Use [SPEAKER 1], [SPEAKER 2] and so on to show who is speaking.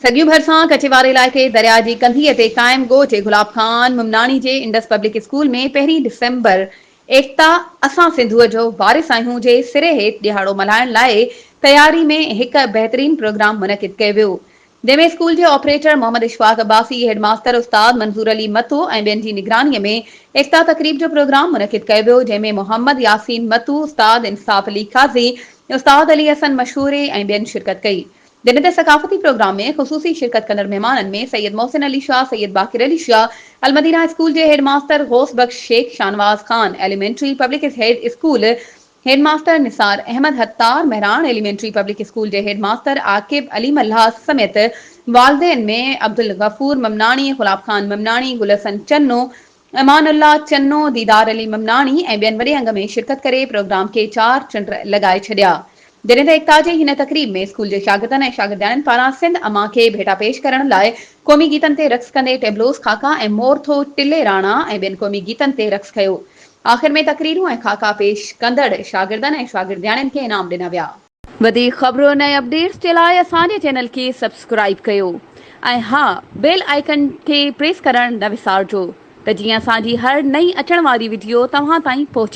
[SPEAKER 1] सॻियूं भरिसां कचेवार इलाइक़े दरिया जी कंधीअ ते क़ाइम ॻोठ गुलाब खान ममनाणी जे इंडस पब्लिक स्कूल में 1 डिसेंबर एकता असां सिंधुअ जो वारिस आहियूं जे सिरे हेठि ॾियारो मल्हाइण लाइ तयारी में हिकु बहितरीन प्रोग्राम मुनक़िद कयो वियो जंहिंमें स्कूल जे ऑपरेटर मोहम्मद इशफाक अब्बासी हेडमास्टर उस्ताद मंज़ूर अली मत्तू ऐं ॿियनि जी निगरानीअ में एकता तक़रीब जो प्रोग्राम मुनक़िद कयो वियो जंहिंमें मोहम्मद यासीन मत्तू उस्ताद इंसाफ़ अली काज़ी उस्ताद अली हसन मशहूरे ऐं ॿियनि शिरकत कई दिन ते सकाफ़ती प्रोग्राम में ख़ुसूसी शिरकत कंदड़ महिमाननि में सैयद मोहसिन अली शाह सैयद बाकिर अली शाह अलमदीना स्कूल जे headmaster Ghaus Bakhsh Sheikh Shahnawaz Khan elementary public head school headmaster Nisar Ahmed Hattar Mehran elementary public school जे हेडमास्टर आकिब अली मल्हा समेत वालदेन में अब्दुल गफूर ममनाणी गुलाब खान ममनाणी गुलसन चन्नो अमानुल्लाह चन्नो दीदार अली ममनाणी ऐं ॿियनि वॾे अंग में शिरकत करे प्रोग्राम के 4 चंड लॻाए छॾिया जॾहिं त एकता जे हिन तक़रीब में स्कूल जे शागिर्दनि ऐं शागिर्दियाणियुनि पारां सिंध अमा खे भेटा पेश करण लाइ क़ौमी गीतनि ते रक़्स कंदे टेबलोस खाका ऐं मोरथो टिले राणा ऐं ॿियनि क़ौमी गीतनि ते रक़्स कयो आख़िर में तक़रीरूं ऐं खाका पेश कंदड़ शागिर्दनि ऐं शागिर्दियाणियुनि खे इनाम ॾिना विया वधीक ख़बरुनि ऐं अपडेट्स जे लाइ असांजे चैनल खे सब्सक्राइब कयो ऐं हा बेल आइकन खे प्रेस करणु न विसारिजो त जीअं असांजी हर नई अचण वारी वीडियो तव्हां ताईं पहुची